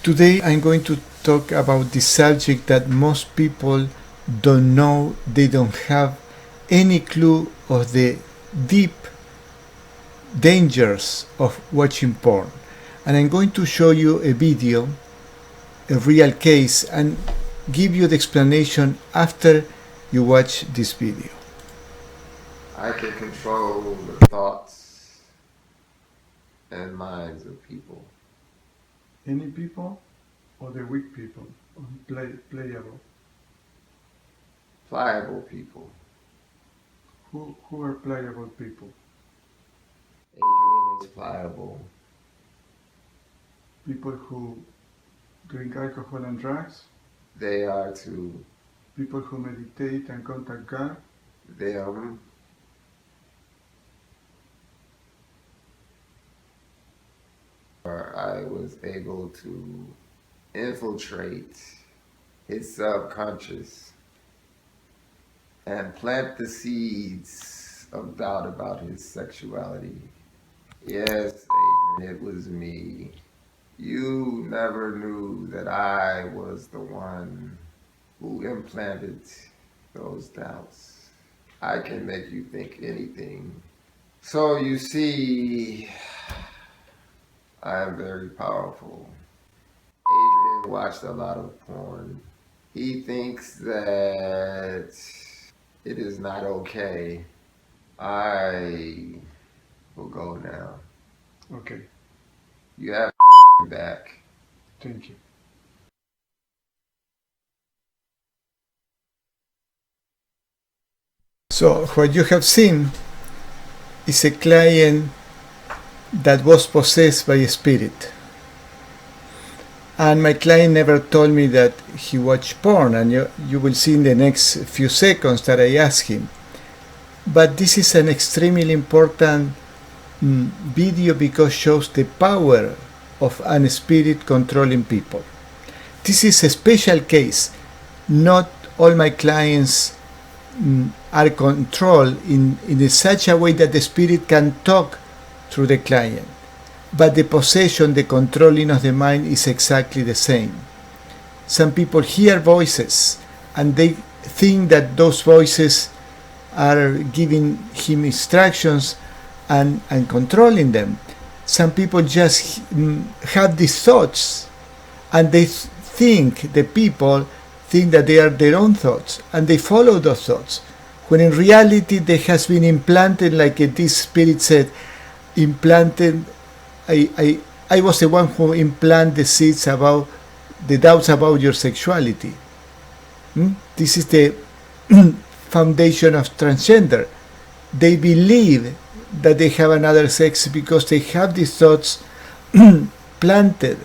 Today I'm going to talk about the subject that most people don't know, they don't have any clue of the deep dangers of watching porn. And I'm going to show you a video, a real case, and give you the explanation after you watch this video. I can control the thoughts and minds of people. Any people or the weak people, or playable? Pliable people. Who are playable people? Adrian is pliable. People who drink alcohol and drugs? They are too. People who meditate and contact God? Them. Or I was able to infiltrate his subconscious and plant the seeds of doubt about his sexuality. Yes, Adrian, it was me. You never knew that I was the one who implanted those doubts. I can make you think anything. So you see, I am very powerful. Adrian watched a lot of porn. He thinks that it is not okay. I will go now. Okay, You have back. thank you. So what you have seen is a client that was possessed by a spirit. And my client never told me that he watched porn, and you will see in the next few seconds that I asked him. But this is an extremely important video because it shows the power of a spirit controlling people. This is a special case. Not all my clients are controlled in such a way that the spirit can talk through the client. But the possession, the controlling of the mind is exactly the same. Some people hear voices and they think that those voices are giving him instructions and controlling them. Some people just have these thoughts and they think, the people think that they are their own thoughts and they follow those thoughts. When in reality they has been implanted, like this spirit said, implanted. I was the one who implanted the seeds about the doubts about your sexuality. This is the foundation of transgender. They believe that they have another sex because they have these thoughts planted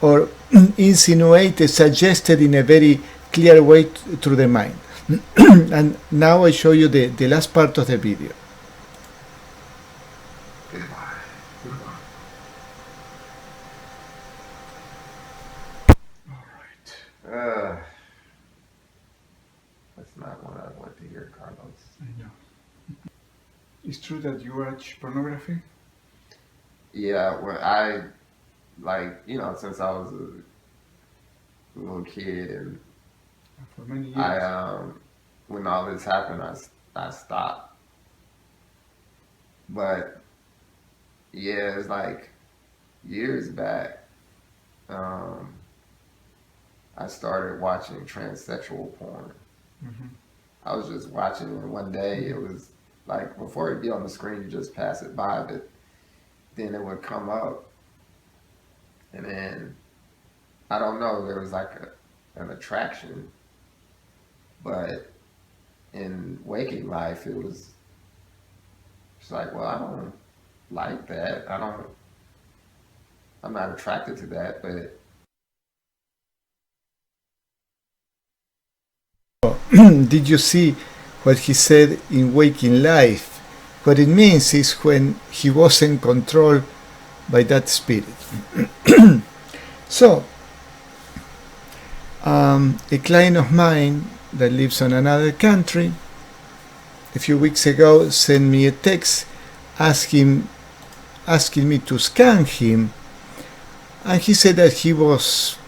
or insinuated, suggested in a very clear way through the mind. And now I show you the last part of the video. That's not what I want to hear, Carlos. I know. It's true that you watch pornography? Yeah, well, I, since I was a little kid, and For many years. when all this happened, I stopped. But yeah, it's like years back. I started watching transsexual porn. I was just watching it, and one day it was like, before it'd be on the screen, you just pass it by, but then it would come up, and then, I don't know, there was like an attraction, but in waking life, it's like, well, I don't like that, I'm not attracted to that, but Did you see what he said in waking life? What it means is when he wasn't controlled by that spirit. So, a client of mine that lives in another country a few weeks ago sent me a text asking me to scan him And he said that he was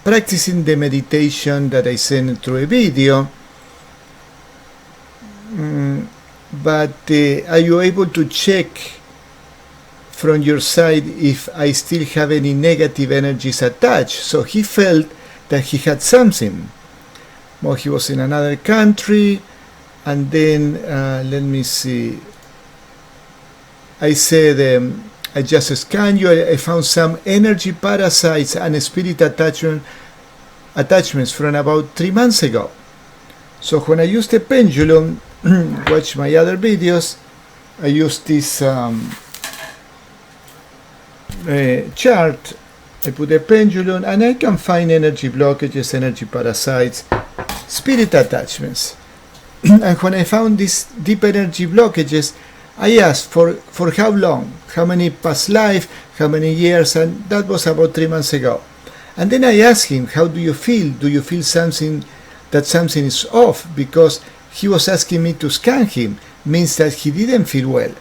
practicing the meditation that I sent through a video. But are you able to check from your side if I still have any negative energies attached? So he felt that he had something. Well, he was in another country, and then let me see. I said, I just scanned you. I found some energy parasites and spirit attachments from about 3 months ago. So when I used the pendulum, watch my other videos, I used this chart. I put a pendulum, and I can find energy blockages, energy parasites, spirit attachments. And when I found these deep energy blockages, I asked for how long, how many past life, how many years, and that was about 3 months ago. And then I asked him, how do you feel? Do you feel something is off? Because he was asking me to scan him, means that he didn't feel well.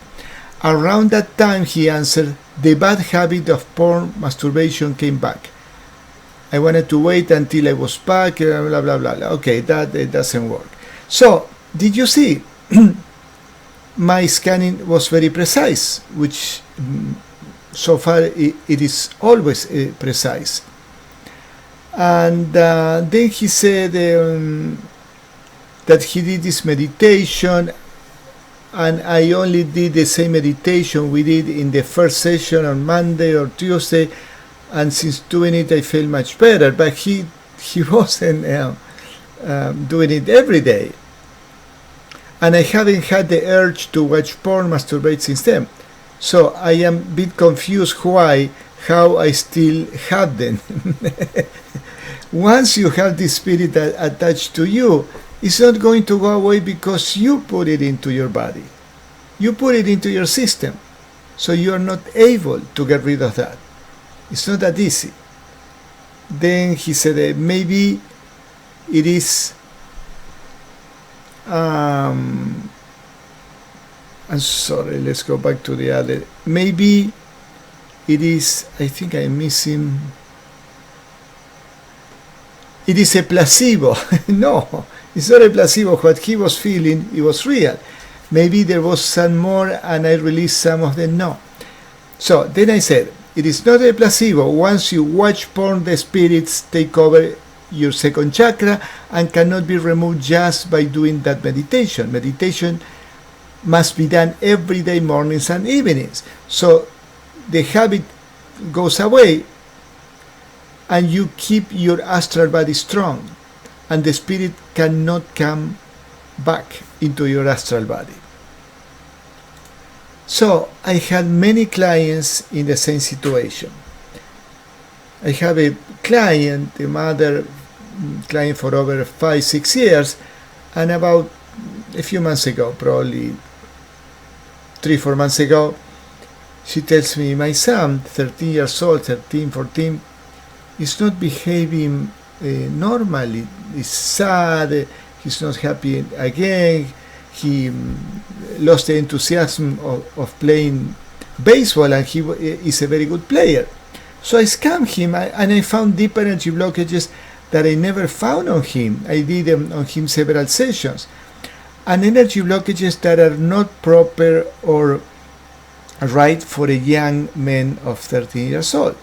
Around that time he answered, the bad habit of porn masturbation came back. I wanted to wait until I was back, blah, blah, blah. Okay, that doesn't work. So, did you see? My scanning was very precise, which so far it is always precise. And then he said that he did this meditation, and I only did the same meditation we did in the first session on Monday or Tuesday, and since doing it I feel much better. But he wasn't doing it every day, and I haven't had the urge to watch porn, masturbate since then. So I am a bit confused how I still have them. Once you have this spirit attached to you, it's not going to go away because you put it into your body. You put it into your system. So you are not able to get rid of that. It's not that easy. Then he said maybe it is I'm sorry, let's go back to the other. Maybe it is, I think I'm missing. It is a placebo. No, it's not a placebo. What he was feeling, it was real. Maybe there was some more and I released some of them. No. So then I said, it is not a placebo. Once you watch porn, the spirits take over your second chakra and cannot be removed just by doing that meditation. Meditation must be done every day, mornings and evenings. So the habit goes away and you keep your astral body strong, and the spirit cannot come back into your astral body. So I had many clients in the same situation. I have a client, a mother client for over 5-6 years, and about a few months ago, probably 3-4 months ago, she tells me, my son, 13 years old, 13, 14, is not behaving normally. He's sad, he's not happy again, he lost the enthusiasm of playing baseball, and he is a very good player. So I scanned him, and I found deep energy blockages that I never found on him. I did them on him several sessions. And energy blockages that are not proper or right for a young man of 13 years old.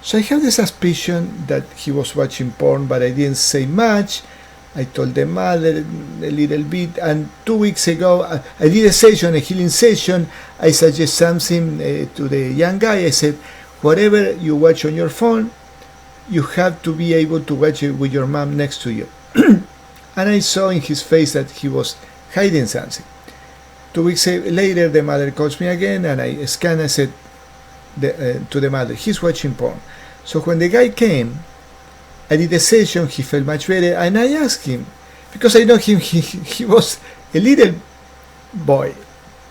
So I have the suspicion that he was watching porn, but I didn't say much. I told the mother a little bit, and 2 weeks ago I did a session, a healing session. I suggest something to the young guy. I said, whatever you watch on your phone, you have to be able to watch it with your mom next to you. And I saw in his face that he was hiding something. 2 weeks later, the mother calls me again, and I scanned. I said to the mother, he's watching porn. So when the guy came, I did a session, he felt much better, and I asked him, because I know him, he was a little boy,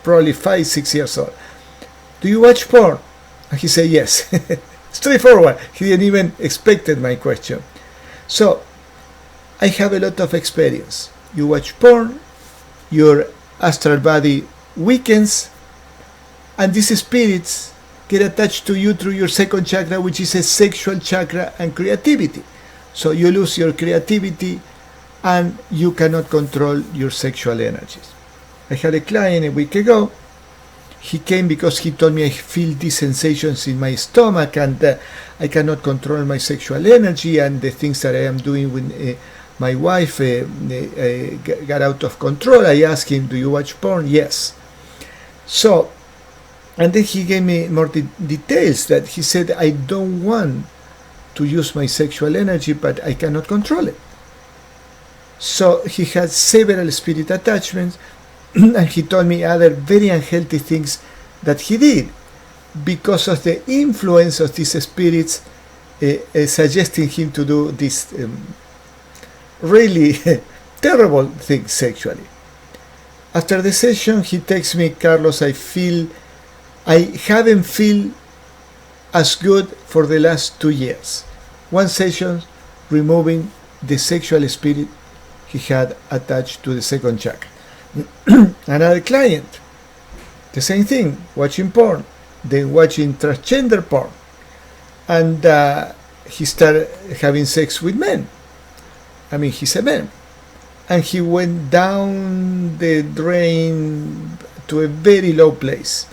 probably 5-6 years old. Do you watch porn? And he said yes. Straightforward. He didn't even expected my question. So I have a lot of experience. You watch porn, your astral body weakens, and these spirits get attached to you through your second chakra, which is a sexual chakra and creativity. So you lose your creativity and you cannot control your sexual energies. I had a client a week ago. He came because he told me I feel these sensations in my stomach and I cannot control my sexual energy, and the things that I am doing with my wife got out of control. I asked him, do you watch porn? Yes. So, and then he gave me more details that he said, I don't want to use my sexual energy, but I cannot control it. So he had several spirit attachments, and he told me other very unhealthy things that he did because of the influence of these spirits suggesting him to do these really terrible things sexually. After the session, he texts me, Carlos, I haven't felt as good for the last 2 years. One session removing the sexual spirit he had attached to the second chakra. Another client, the same thing, watching porn, then watching transgender porn, and he started having sex with men. I mean, he's a man, and he went down the drain to a very low place.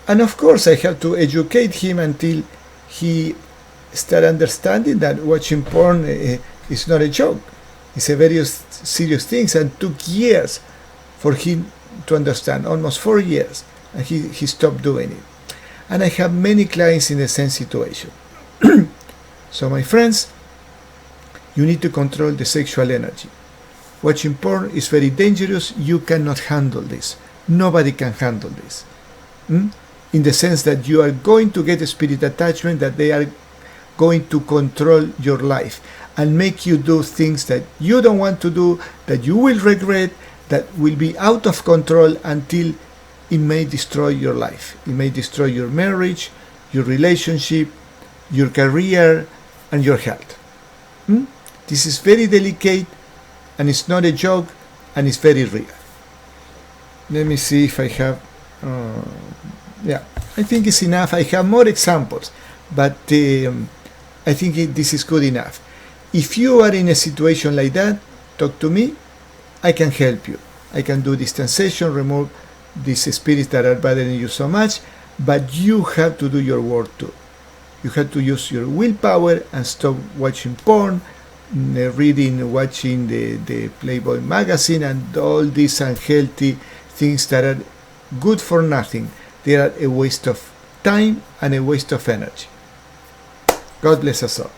And of course, I have to educate him until he started understanding that watching porn is not a joke. It's a very serious thing, and took years for him to understand, almost 4 years, and he stopped doing it. And I have many clients in the same situation. So my friends, you need to control the sexual energy. Watching porn is very dangerous. You cannot handle this. Nobody can handle this. In the sense that you are going to get a spirit attachment, that they are going to control your life and make you do things that you don't want to do, that you will regret, that will be out of control until it may destroy your life. It may destroy your marriage, your relationship, your career, and your health. This is very delicate, and it's not a joke, and it's very real. Let me see if I have... yeah, I think it's enough. I have more examples, but I think this is good enough. If you are in a situation like that, talk to me. I can help you. I can do distanciation, remove these spirits that are bothering you so much, but you have to do your work too. You have to use your willpower and stop watching porn, reading, watching the Playboy magazine, and all these unhealthy things that are good for nothing. They are a waste of time and a waste of energy. God bless us all.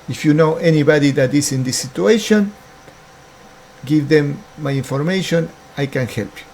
If you know anybody that is in this situation, give them my information. I can help you.